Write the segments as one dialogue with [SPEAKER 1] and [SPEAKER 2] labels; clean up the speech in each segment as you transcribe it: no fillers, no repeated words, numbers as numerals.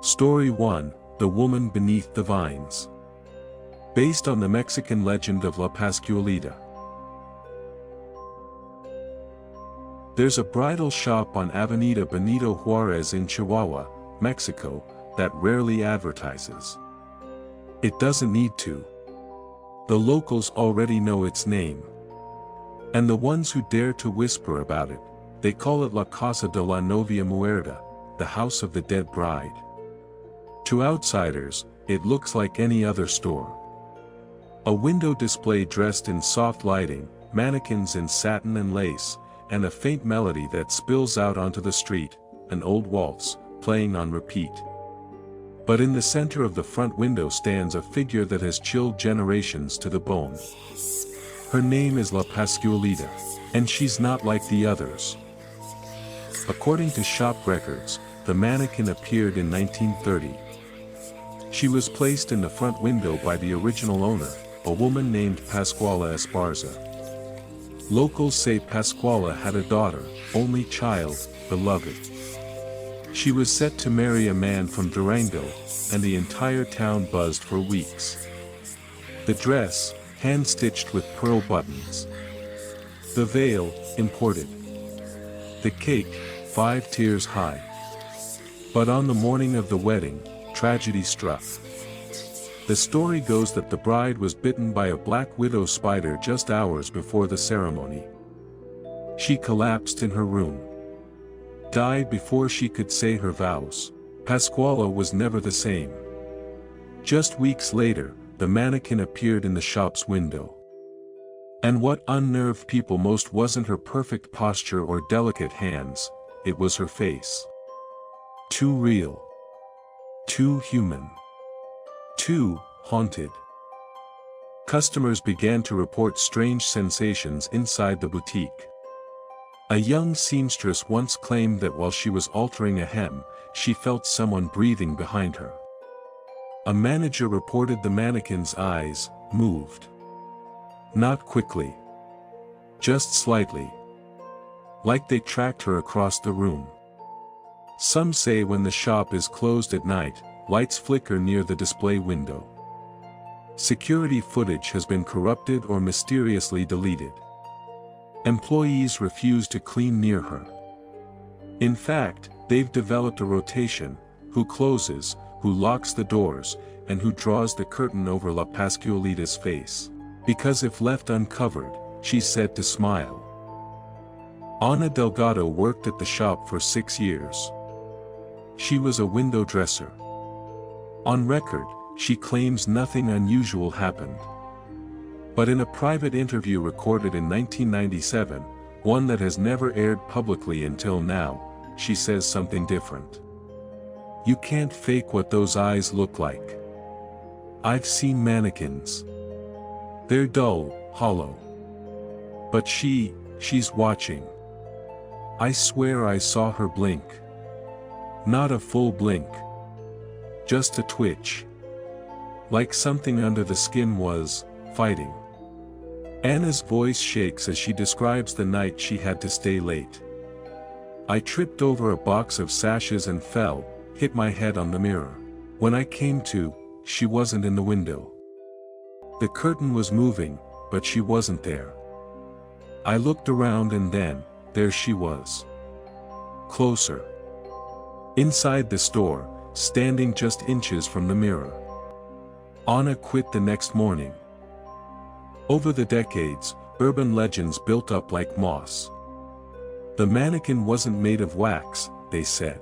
[SPEAKER 1] Story 1, The Woman Beneath the Vines. Based on the Mexican legend of La Pascualita. There's a bridal shop on Avenida Benito Juarez in Chihuahua, Mexico, that rarely advertises. It doesn't need to. The locals already know its name. And the ones who dare to whisper about it, they call it La Casa de la Novia Muerta, the house of the dead bride. To outsiders, it looks like any other store. A window display dressed in soft lighting, mannequins in satin and lace, and a faint melody that spills out onto the street, an old waltz, playing on repeat. But in the center of the front window stands a figure that has chilled generations to the bone. Her name is La Pascualita, and she's not like the others. According to shop records, the mannequin appeared in 1930. She was placed in the front window by the original owner, a woman named Pascuala Esparza. Locals say Pascuala had a daughter, only child, beloved. She was set to marry a man from Durango, and the entire town buzzed for weeks. The dress, hand-stitched with pearl buttons. The veil, imported. The cake, 5 tiers high. But on the morning of the wedding, tragedy struck. The story goes that the bride was bitten by a black widow spider just hours before the ceremony. She collapsed in her room. Died before she could say her vows. Pascuala was never the same. Just weeks later, the mannequin appeared in the shop's window. And what unnerved people most wasn't her perfect posture or delicate hands, it was her face. Too real. Too human. Too haunted. Customers began to report strange sensations inside the boutique. A young seamstress once claimed that while she was altering a hem, she felt someone breathing behind her. A manager reported the mannequin's eyes moved. Not quickly. Just slightly. Like they tracked her across the room. Some say when the shop is closed at night, lights flicker near the display window. Security footage has been corrupted or mysteriously deleted. Employees refuse to clean near her. In fact, they've developed a rotation: who closes, who locks the doors, and who draws the curtain over La Pascualita's face. Because if left uncovered, she's said to smile. Ana Delgado worked at the shop for 6 years. She was a window dresser. On record, she claims nothing unusual happened. But in a private interview recorded in 1997, one that has never aired publicly until now, she says something different. You can't fake what those eyes look like. I've seen mannequins. They're dull, hollow. But she's watching. I swear I saw her blink. Not a full blink. Just a twitch. Like something under the skin was fighting. Anna's voice shakes as she describes the night she had to stay late. I tripped over a box of sashes and fell, hit my head on the mirror. When I came to, she wasn't in the window. The curtain was moving, but she wasn't there. I looked around and then, there she was. Closer. Inside the store, standing just inches from the mirror. Anna quit the next morning. Over the decades, urban legends built up like moss. The mannequin wasn't made of wax, they said.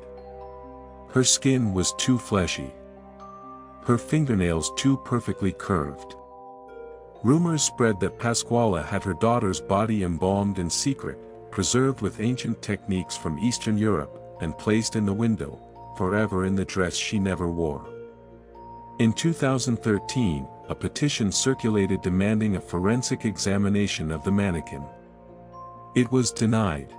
[SPEAKER 1] Her skin was too fleshy. Her fingernails too perfectly curved. Rumors spread that Pascuala had her daughter's body embalmed in secret, preserved with ancient techniques from Eastern Europe, and placed in the window, forever in the dress she never wore. In 2013, a petition circulated demanding a forensic examination of the mannequin. It was denied.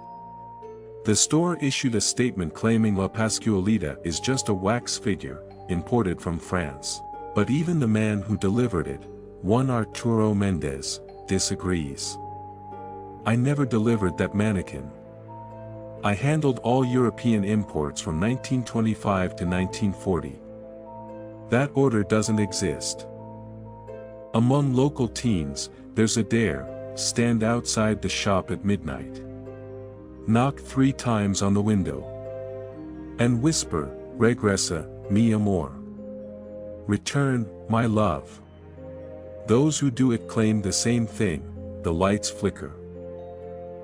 [SPEAKER 1] The store issued a statement claiming La Pascualita is just a wax figure, imported from France. But even the man who delivered it, one Arturo Mendez, disagrees. I never delivered that mannequin. I handled all European imports from 1925 to 1940. That order doesn't exist. Among local teens, there's a dare: stand outside the shop at midnight. Knock 3 times on the window. And whisper, regresa, mi amor. Return, my love. Those who do it claim the same thing. The lights flicker.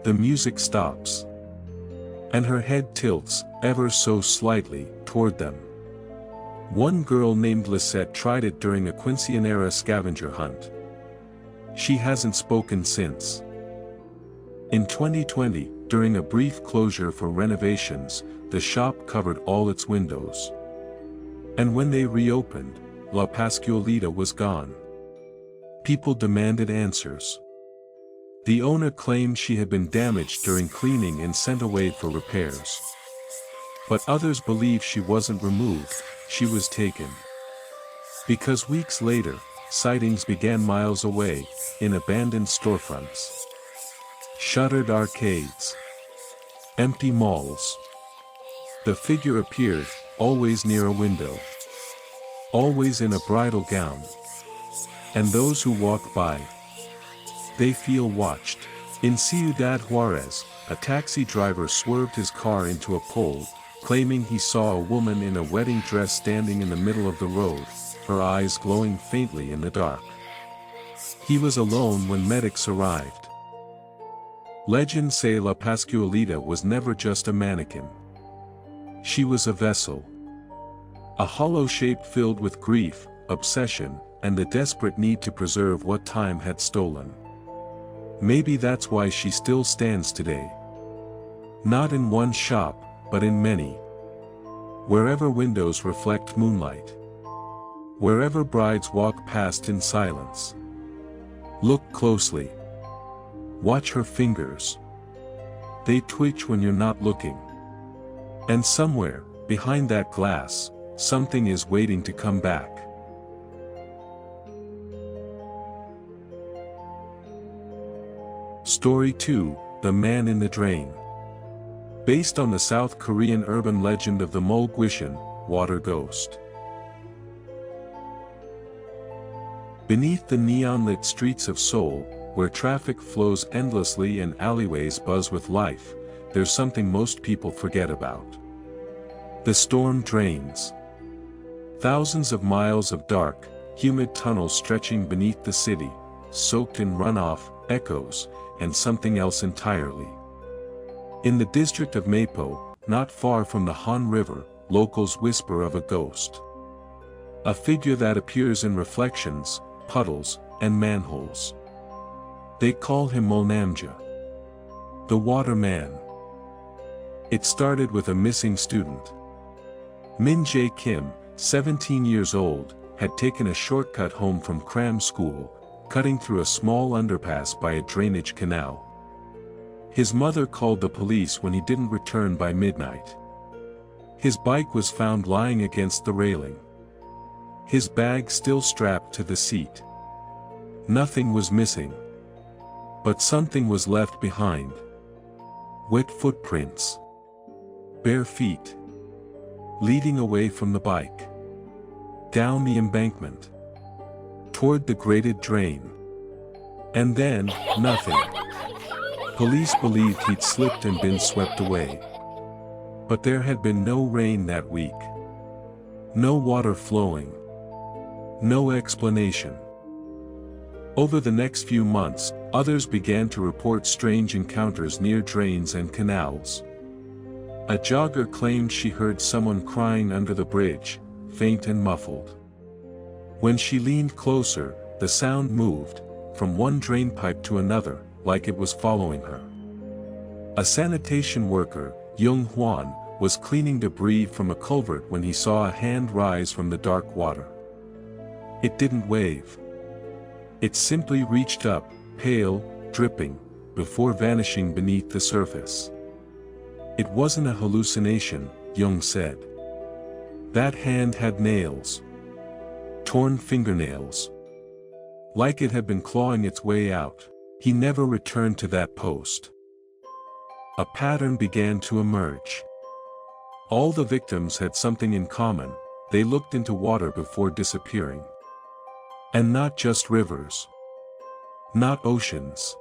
[SPEAKER 1] The music stops. And her head tilts, ever so slightly, toward them. One girl named Lisette tried it during a quinceañera scavenger hunt. She hasn't spoken since. In 2020, during a brief closure for renovations, the shop covered all its windows. And when they reopened, La Pascualita was gone. People demanded answers. The owner claimed she had been damaged during cleaning and sent away for repairs. But others believe she wasn't removed, she was taken. Because weeks later, sightings began miles away, in abandoned storefronts. Shuttered arcades. Empty malls. The figure appeared, always near a window. Always in a bridal gown. And those who walk by, they feel watched. In Ciudad Juarez, a taxi driver swerved his car into a pole, claiming he saw a woman in a wedding dress standing in the middle of the road, her eyes glowing faintly in the dark. He was alone when medics arrived. Legends say La Pascualita was never just a mannequin. She was a vessel. A hollow shape filled with grief, obsession, and the desperate need to preserve what time had stolen. Maybe that's why she still stands today. Not in one shop, but in many. Wherever windows reflect moonlight. Wherever brides walk past in silence. Look closely. Watch her fingers. They twitch when you're not looking. And somewhere, behind that glass, something is waiting to come back. Story 2, The Man in the Drain. Based on the South Korean urban legend of the Mulguishan, water ghost. Beneath the neon-lit streets of Seoul, where traffic flows endlessly and alleyways buzz with life, there's something most people forget about. The storm drains. Thousands of miles of dark, humid tunnels stretching beneath the city, soaked in runoff, echoes, and something else entirely. In the district of Mapo, not far from the Han River, locals whisper of a ghost. A figure that appears in reflections, puddles, and manholes. They call him Molnamja, the water man. It started with a missing student. Min Jae Kim, 17 years old, had taken a shortcut home from cram school, cutting through a small underpass by a drainage canal. His mother called the police when he didn't return by midnight. His bike was found lying against the railing. His bag still strapped to the seat. Nothing was missing. But something was left behind. Wet footprints. Bare feet. Leading away from the bike. Down the embankment. Toward the grated drain. And then, nothing. Police believed he'd slipped and been swept away. But there had been no rain that week. No water flowing. No explanation. Over the next few months, others began to report strange encounters near drains and canals. A jogger claimed she heard someone crying under the bridge, faint and muffled. When she leaned closer, the sound moved, from one drainpipe to another, like it was following her. A sanitation worker, Jung Hwan, was cleaning debris from a culvert when he saw a hand rise from the dark water. It didn't wave. It simply reached up, pale, dripping, before vanishing beneath the surface. It wasn't a hallucination, Jung said. That hand had nails. Torn fingernails. Like it had been clawing its way out. He never returned to that post. A pattern began to emerge. All the victims had something in common: they looked into water before disappearing. And not just rivers. Not oceans.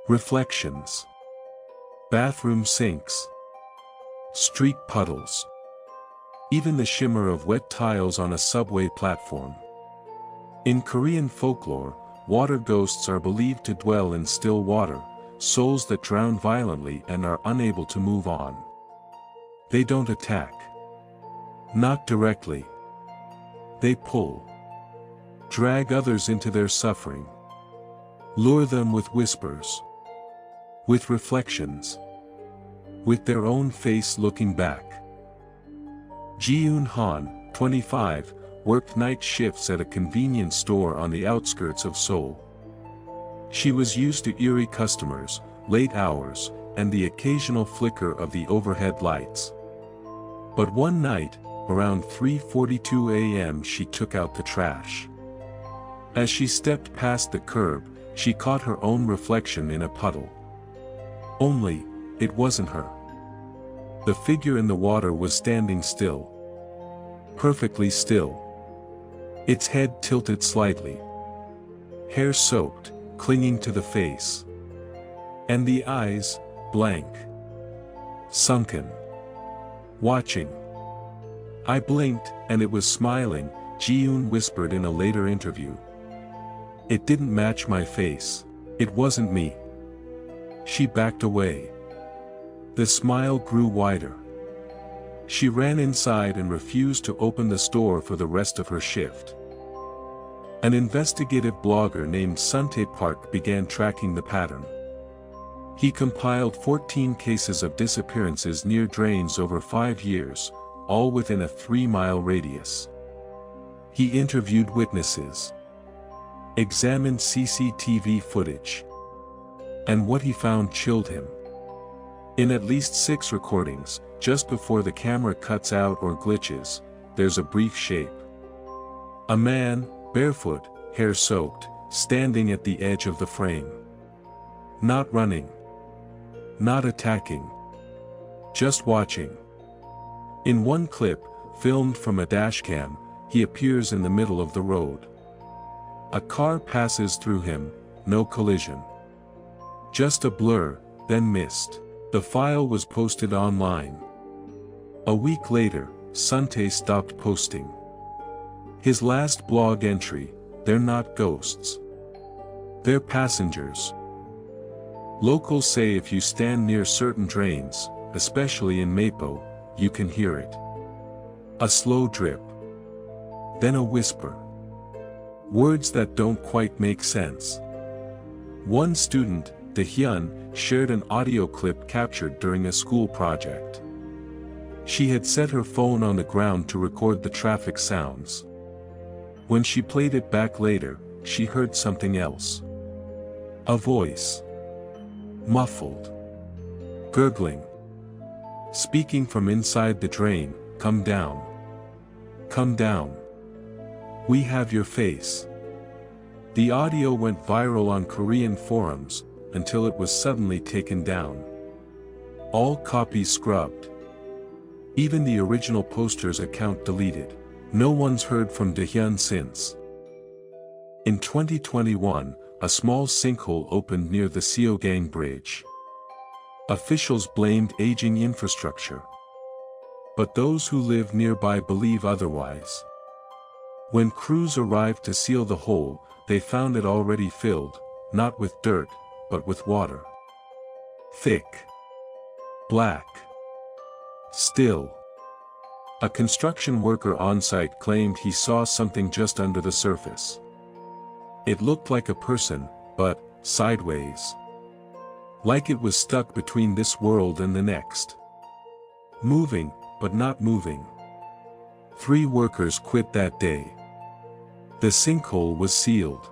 [SPEAKER 1] Reflections. Bathroom sinks. Street puddles. Even the shimmer of wet tiles on a subway platform. In Korean folklore, water ghosts are believed to dwell in still water, souls that drown violently and are unable to move on. They don't attack. Not directly. They pull. Drag others into their suffering. Lure them with whispers. With reflections. With their own face looking back. Ji-eun Han, 25, worked night shifts at a convenience store on the outskirts of Seoul. She was used to eerie customers, late hours, and the occasional flicker of the overhead lights. But one night, around 3:42 a.m., she took out the trash. As she stepped past the curb, she caught her own reflection in a puddle. Only, it wasn't her. The figure in the water was standing still. Perfectly still. Its head tilted slightly. Hair soaked, clinging to the face. And the eyes, blank. Sunken. Watching. I blinked, and it was smiling, Ji-eun whispered in a later interview. It didn't match my face. It wasn't me. She backed away. The smile grew wider. She ran inside and refused to open the store for the rest of her shift. An investigative blogger named Suntae Park began tracking the pattern. He compiled 14 cases of disappearances near drains over 5 years, all within a 3-mile radius. He interviewed witnesses. Examined CCTV footage. And what he found chilled him. In at least 6 recordings, just before the camera cuts out or glitches, there's a brief shape. A man, barefoot, hair soaked, standing at the edge of the frame. Not running. Not attacking. Just watching. In one clip, filmed from a dashcam, he appears in the middle of the road. A car passes through him, no collision. Just a blur, then mist. The file was posted online. A week later, Suntae stopped posting. His last blog entry: they're not ghosts. They're passengers. Locals say if you stand near certain drains, especially in Mapo, you can hear it. A slow drip. Then a whisper. Words that don't quite make sense. One student, Dahyun, shared an audio clip captured during a school project. She had set her phone on the ground to record the traffic sounds. When she played it back later, she heard something else. A voice. Muffled. Gurgling. Speaking from inside the drain, "Come down. Come down. We have your face." The audio went viral on Korean forums, until it was suddenly taken down. All copies scrubbed. Even the original poster's account deleted. No one's heard from Dahyun since. In 2021, a small sinkhole opened near the Seogang Bridge. Officials blamed aging infrastructure. But those who live nearby believe otherwise. When crews arrived to seal the hole, they found it already filled, not with dirt, but with water. Thick. Black. Still. A construction worker on site claimed he saw something just under the surface. It looked like a person, but sideways. Like it was stuck between this world and the next. Moving, but not moving. 3 workers quit that day. The sinkhole was sealed.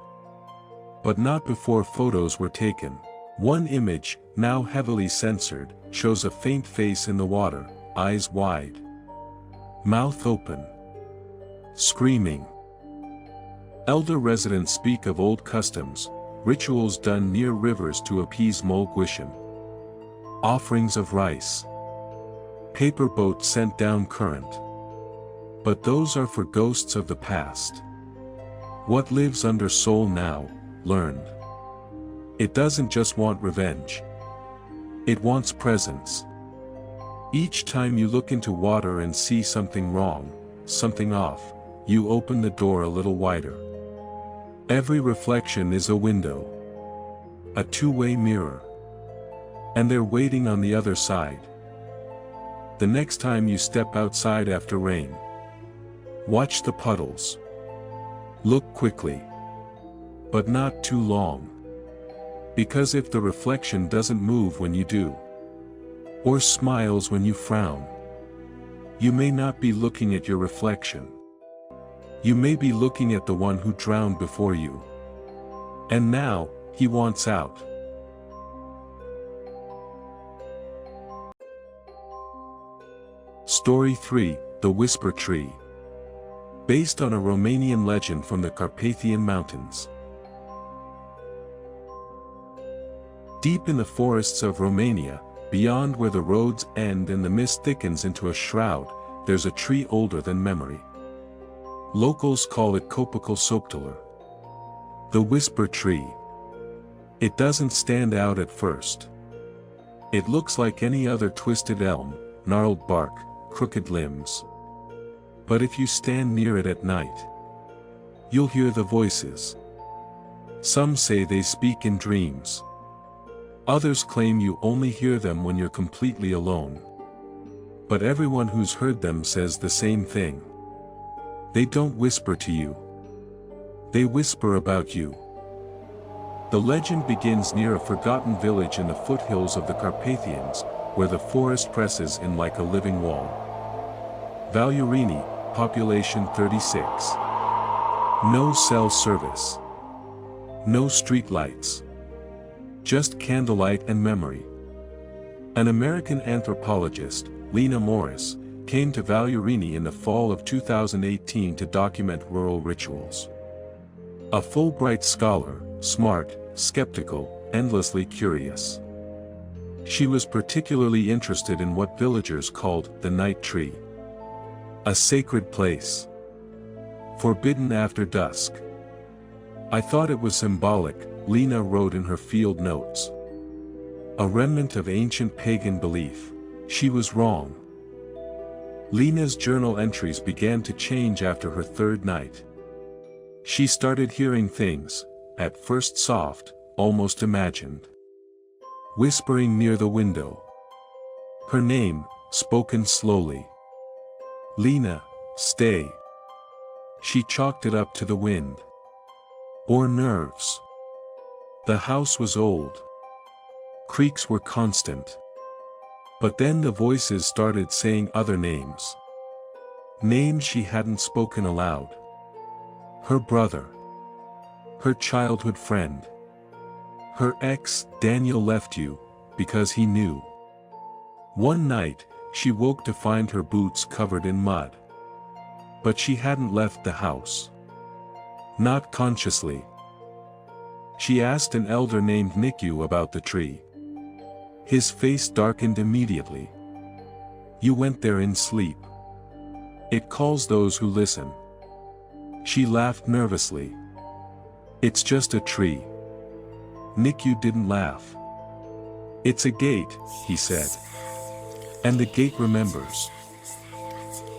[SPEAKER 1] But not before photos were taken. One image, now heavily censored, shows a faint face in the water, eyes wide. Mouth open. Screaming. Elder residents speak of old customs, rituals done near rivers to appease Molgwishan. Offerings of rice. Paper boats sent down current. But those are for ghosts of the past. What lives under Seoul now, learned. It doesn't just want revenge. It wants presence. Each time you look into water and see something wrong, something off, you open the door a little wider. Every reflection is a window. A two-way mirror. And they're waiting on the other side. The next time you step outside after rain, watch the puddles. Look quickly. But not too long. Because if the reflection doesn't move when you do, or smiles when you frown, you may not be looking at your reflection. You may be looking at the one who drowned before you. And now, he wants out. Story 3, The Whisper Tree. Based on a Romanian legend from the Carpathian Mountains. Deep in the forests of Romania, beyond where the roads end and the mist thickens into a shroud, there's a tree older than memory. Locals call it Copacal Soptaler. The Whisper Tree. It doesn't stand out at first. It looks like any other twisted elm, gnarled bark, crooked limbs. But if you stand near it at night, you'll hear the voices. Some say they speak in dreams. Others claim you only hear them when you're completely alone. But everyone who's heard them says the same thing. They don't whisper to you. They whisper about you. The legend begins near a forgotten village in the foothills of the Carpathians, where the forest presses in like a living wall. Valurini, population 36. No cell service. No street lights. Just candlelight and memory. An American anthropologist, Lena Morris, came to Valurini in the fall of 2018 to document rural rituals. A Fulbright scholar, smart, skeptical, endlessly curious. She was particularly interested in what villagers called the night tree. A sacred place. Forbidden after dusk. I thought it was symbolic, Lena wrote in her field notes. A remnant of ancient pagan belief. She was wrong. Lena's journal entries began to change after her third night. She started hearing things, at first soft, almost imagined. Whispering near the window. Her name, spoken slowly. Lena, stay. She chalked it up to the wind. Or nerves. The house was old. Creaks were constant. But then the voices started saying other names. Names she hadn't spoken aloud. Her brother. Her childhood friend. Her ex, Daniel, left you, because he knew. One night, she woke to find her boots covered in mud. But she hadn't left the house. Not consciously. She asked an elder named Niku about the tree. His face darkened immediately. You went there in sleep. It calls those who listen. She laughed nervously. It's just a tree. Niku didn't laugh. It's a gate, he said. And the gate remembers.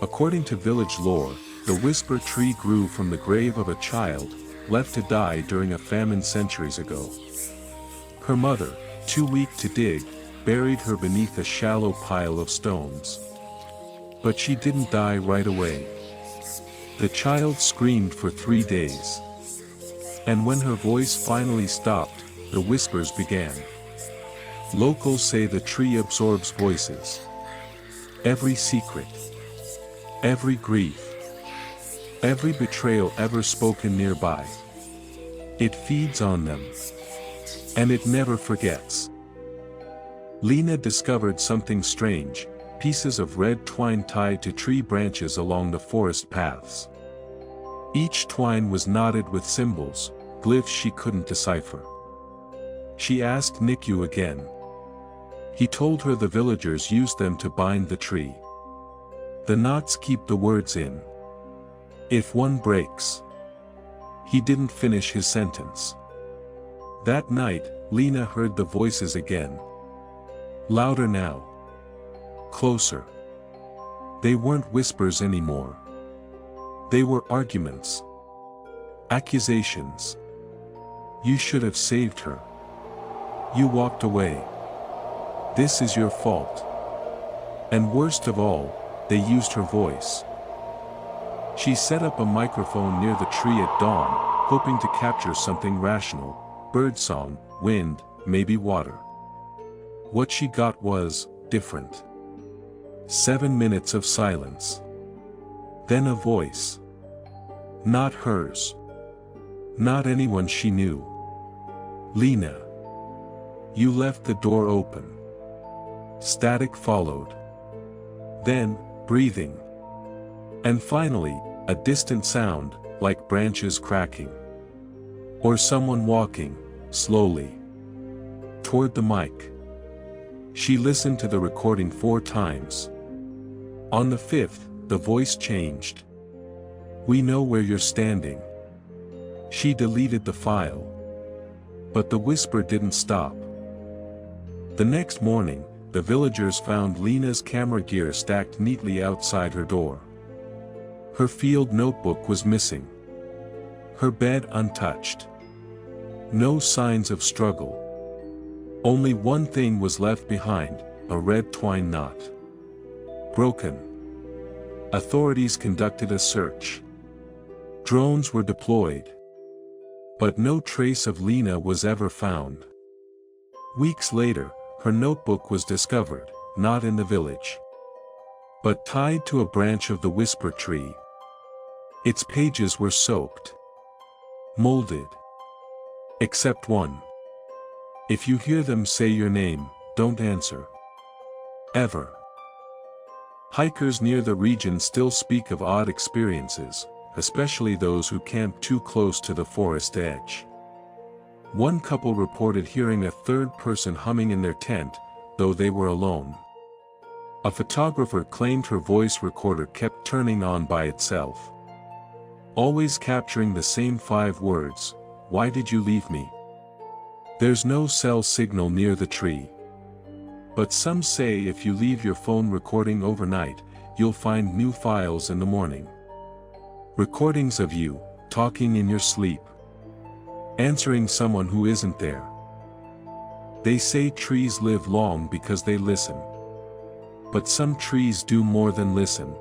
[SPEAKER 1] According to village lore, the whisper tree grew from the grave of a child, left to die during a famine centuries ago. Her mother, too weak to dig, buried her beneath a shallow pile of stones. But she didn't die right away. The child screamed for 3 days. And when her voice finally stopped, the whispers began. Locals say the tree absorbs voices. Every secret. Every grief. Every betrayal ever spoken nearby. It feeds on them. And it never forgets. Lena discovered something strange, pieces of red twine tied to tree branches along the forest paths. Each twine was knotted with symbols, glyphs she couldn't decipher. She asked Niku again. He told her the villagers used them to bind the tree. The knots keep the words in. If one breaks. He didn't finish his sentence. That night, Lena heard the voices again. Louder now. Closer. They weren't whispers anymore. They were arguments. Accusations. You should have saved her. You walked away. This is your fault. And worst of all, they used her voice. She set up a microphone near the tree at dawn, hoping to capture something rational, birdsong, wind, maybe water. What she got was different. 7 minutes of silence. Then a voice. Not hers. Not anyone she knew. Lena. You left the door open. Static followed. Then, breathing. And finally, a distant sound, like branches cracking. Or someone walking, slowly, toward the mic. She listened to the recording 4 times. On the 5th, the voice changed. We know where you're standing. She deleted the file. But the whisper didn't stop. The next morning, the villagers found Lena's camera gear stacked neatly outside her door. Her field notebook was missing. Her bed untouched. No signs of struggle. Only one thing was left behind, a red twine knot. Broken. Authorities conducted a search. Drones were deployed. But no trace of Lena was ever found. Weeks later, her notebook was discovered, not in the village, but tied to a branch of the whisper tree. Its pages were soaked. Molded. Except one. If you hear them say your name, don't answer. Ever. Hikers near the region still speak of odd experiences, especially those who camp too close to the forest edge. One couple reported hearing a third person humming in their tent, though they were alone. A photographer claimed her voice recorder kept turning on by itself, always capturing the same 5 words, "Why did you leave me?" There's no cell signal near the tree. But some say if you leave your phone recording overnight, you'll find new files in the morning. Recordings of you, talking in your sleep. Answering someone who isn't there. They say trees live long because they listen. But some trees do more than listen.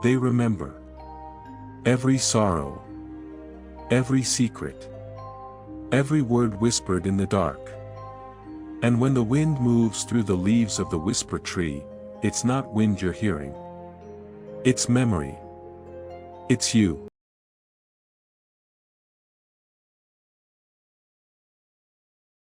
[SPEAKER 1] They remember. Every sorrow. Every secret. Every word whispered in the dark. And when the wind moves through the leaves of the whisper tree, it's not wind you're hearing. It's memory. It's you.